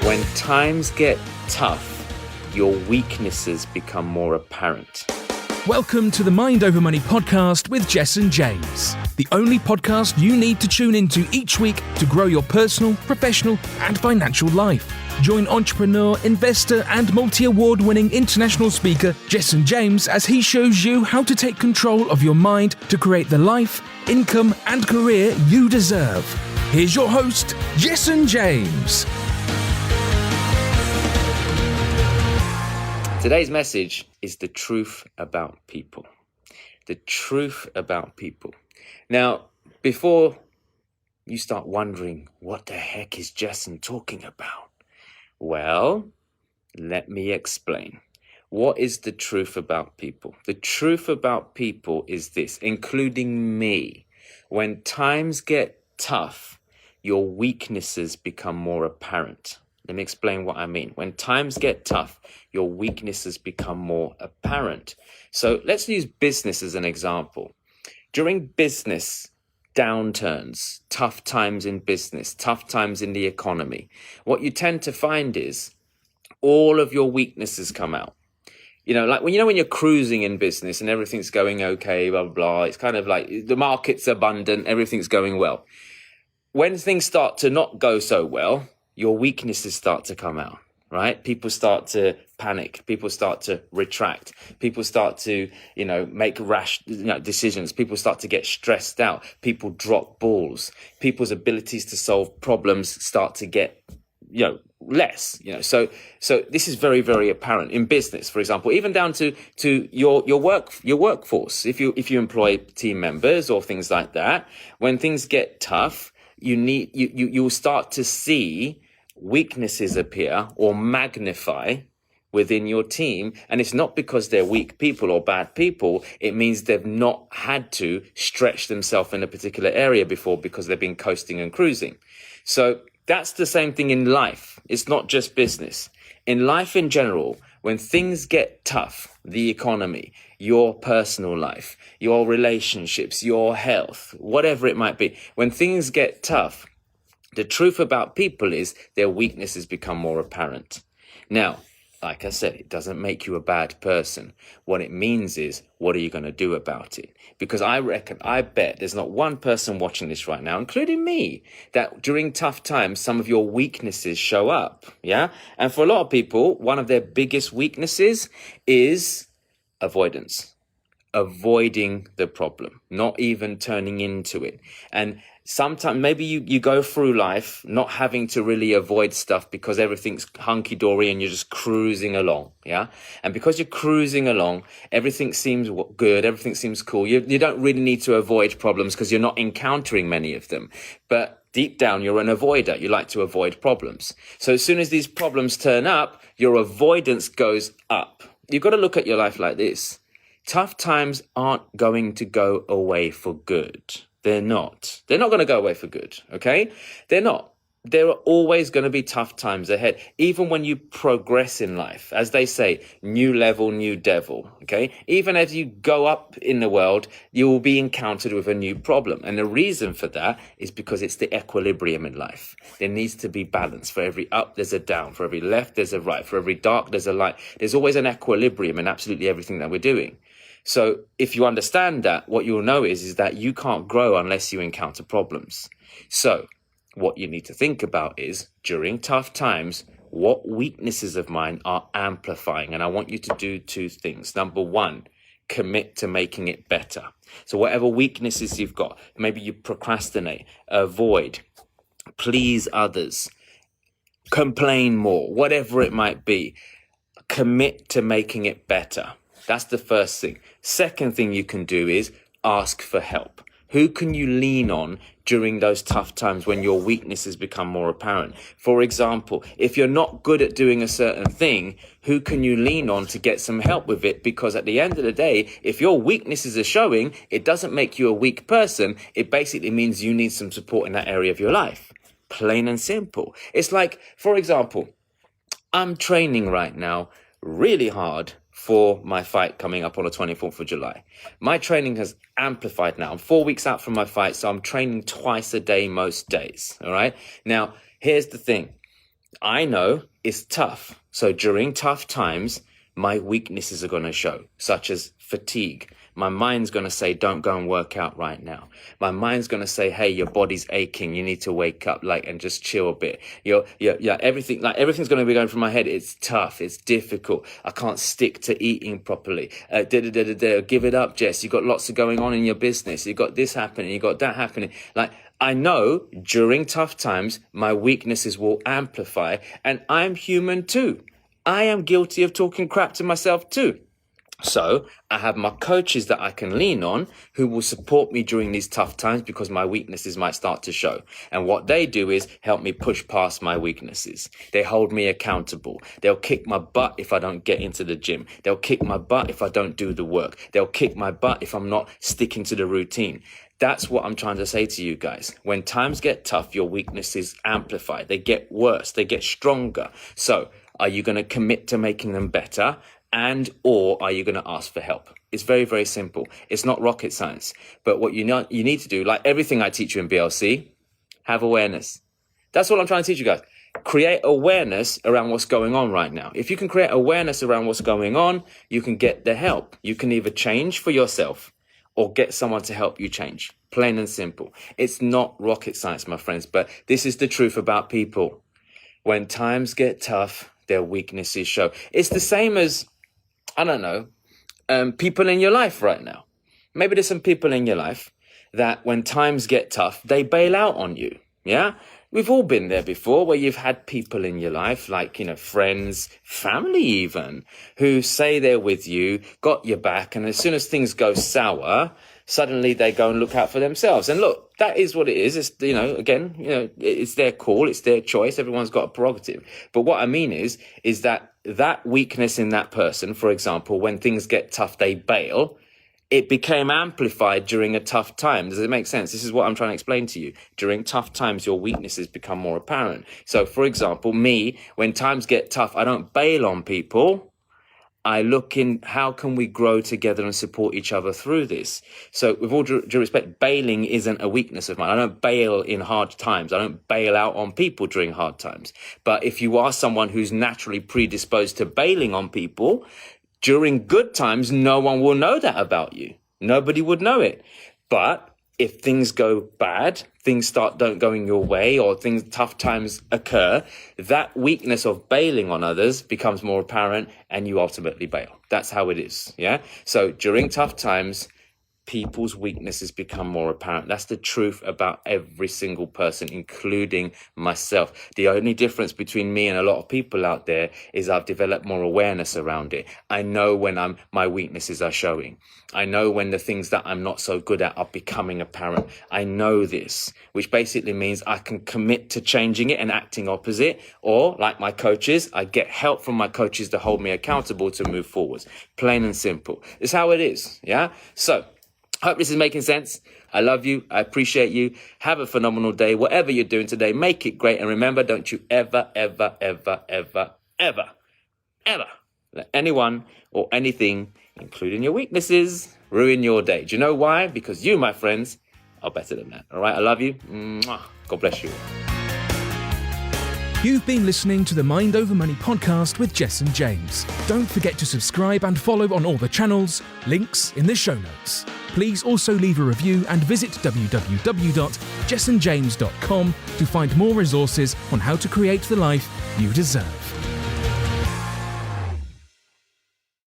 When times get tough, your weaknesses become more apparent. Welcome to the Mind Over Money podcast with Jess and James, the only podcast you need to tune into each week to grow your personal, professional, and financial life. Join entrepreneur, investor, and multi-award-winning international speaker Jess and James as he shows you how to take control of your mind to create the life, income, and career you deserve. Here's your host, Jess and James. Today's message is the truth about people. The truth about people. Now, before you start wondering, what the heck is Jason talking about? Well, let me explain. What is the truth about people? The truth about people is this, including me. When times get tough, your weaknesses become more apparent. Let me explain what I mean. When times get tough, your weaknesses become more apparent. So let's use business as an example. During business downturns, tough times in business, tough times in the economy, what you tend to find is all of your weaknesses come out. Like when you're cruising in business and everything's going okay, blah, blah, blah. It's kind of like the market's abundant, everything's going well. When things start to not go so well, your weaknesses start to come out, right? People start to panic. People start to retract. People start to, make rash decisions. People start to get stressed out. People drop balls. People's abilities to solve problems start to get, less. So this is very, very apparent in business, for example, even down to your workforce. If you employ team members or things like that, when things get tough, you'll start to see weaknesses appear or magnify within your team. And it's not because they're weak people or bad people. It means they've not had to stretch themselves in a particular area before because they've been coasting and cruising. So that's the same thing in life. It's not just business. In life in general, when things get tough, the economy, your personal life, your relationships, your health, whatever it might be, when things get tough, the truth about people is their weaknesses become more apparent. Now, like I said, it doesn't make you a bad person. What it means is, what are you going to do about it? Because I bet there's not one person watching this right now, including me, that during tough times, some of your weaknesses show up. Yeah. And for a lot of people, one of their biggest weaknesses is avoidance. Avoiding the problem, not even turning into it. And sometimes maybe you go through life not having to really avoid stuff because everything's hunky-dory and you're just cruising along, yeah? And because you're cruising along, everything seems good, everything seems cool. You don't really need to avoid problems because you're not encountering many of them. But deep down, you're an avoider. You like to avoid problems. So as soon as these problems turn up, your avoidance goes up. You've got to look at your life like this. Tough times aren't going to go away for good. They're not. They're not going to go away for good, okay? They're not. There are always going to be tough times ahead, even when you progress in life. As they say, new level, new devil, okay? Even as you go up in the world, you will be encountered with a new problem. And the reason for that is because it's the equilibrium in life. There needs to be balance. For every up, there's a down. For every left, there's a right. For every dark, there's a light. There's always an equilibrium in absolutely everything that we're doing. So if you understand that, what you'll know is that you can't grow unless you encounter problems. So what you need to think about is, during tough times, what weaknesses of mine are amplifying? And I want you to do two things. Number one, commit to making it better. So whatever weaknesses you've got, maybe you procrastinate, avoid, please others, complain more, whatever it might be, commit to making it better. That's the first thing. Second thing you can do is ask for help. Who can you lean on during those tough times when your weaknesses become more apparent? For example, if you're not good at doing a certain thing, who can you lean on to get some help with it? Because at the end of the day, if your weaknesses are showing, it doesn't make you a weak person. It basically means you need some support in that area of your life. Plain and simple. It's like, for example, I'm training right now really hard for my fight coming up on the 24th of July. My training has amplified now. I'm 4 weeks out from my fight, so I'm training twice a day most days, all right? Now, here's the thing. I know it's tough. So during tough times, my weaknesses are going to show, such as fatigue. My mind's going to say, don't go and work out right now. My mind's going to say, hey, your body's aching. You need to wake up, and just chill a bit. Everything's going to be going through my head. It's tough. It's difficult. I can't stick to eating properly. Give it up, Jess. You got lots of going on in your business. You got this happening. You got that happening. I know during tough times, my weaknesses will amplify, and I'm human too. I am guilty of talking crap to myself too. So I have my coaches that I can lean on who will support me during these tough times because my weaknesses might start to show. And what they do is help me push past my weaknesses. They hold me accountable. They'll kick my butt if I don't get into the gym. They'll kick my butt if I don't do the work. They'll kick my butt if I'm not sticking to the routine. That's what I'm trying to say to you guys. When times get tough, your weaknesses amplify. They get worse. They get stronger. So are you going to commit to making them better? Or are you going to ask for help? It's very, very simple. It's not rocket science. But what you need to do, like everything I teach you in BLC, have awareness. That's what I'm trying to teach you guys. Create awareness around what's going on right now. If you can create awareness around what's going on, you can get the help. You can either change for yourself or get someone to help you change. Plain and simple. It's not rocket science, my friends, but this is the truth about people. When times get tough, their weaknesses show. It's the same as, people in your life right now. Maybe there's some people in your life that when times get tough, they bail out on you. Yeah? We've all been there before where you've had people in your life, friends, family even, who say they're with you, got your back, and as soon as things go sour, suddenly they go and look out for themselves. And look, that is what it is. It's, it's their call. It's their choice. Everyone's got a prerogative. But what I mean is that weakness in that person, for example, when things get tough, they bail. It became amplified during a tough time. Does it make sense? This is what I'm trying to explain to you. During tough times, your weaknesses become more apparent. So, for example, me, when times get tough, I don't bail on people. I look in, how can we grow together and support each other through this? So with all due respect, bailing isn't a weakness of mine. I don't bail in hard times. I don't bail out on people during hard times. But if you are someone who's naturally predisposed to bailing on people, during good times, no one will know that about you. Nobody would know it. But if things go bad, things don't going your way, or tough times occur, that weakness of bailing on others becomes more apparent and you ultimately bail. That's how it is. Yeah. So during tough times, people's weaknesses become more apparent. That's the truth about every single person, including myself. The only difference between me and a lot of people out there is I've developed more awareness around it. I know when my weaknesses are showing. I know when the things that I'm not so good at are becoming apparent. I know this, which basically means I can commit to changing it and acting opposite. Or like my coaches, I get help from my coaches to hold me accountable to move forwards. Plain and simple. It's how it is. Yeah. So hope this is making sense. I love you. I appreciate you. Have a phenomenal day. Whatever you're doing today, make it great. And remember, don't you ever let anyone or anything, including your weaknesses, ruin your day. Do you know why? Because you, my friends, are better than that. All right. I love you. Mwah. God bless you. You've been listening to the Mind Over Money podcast with Jess and James. Don't forget to subscribe and follow on all the channels, links in the show notes. Please also leave a review and visit www.jessandjames.com to find more resources on how to create the life you deserve.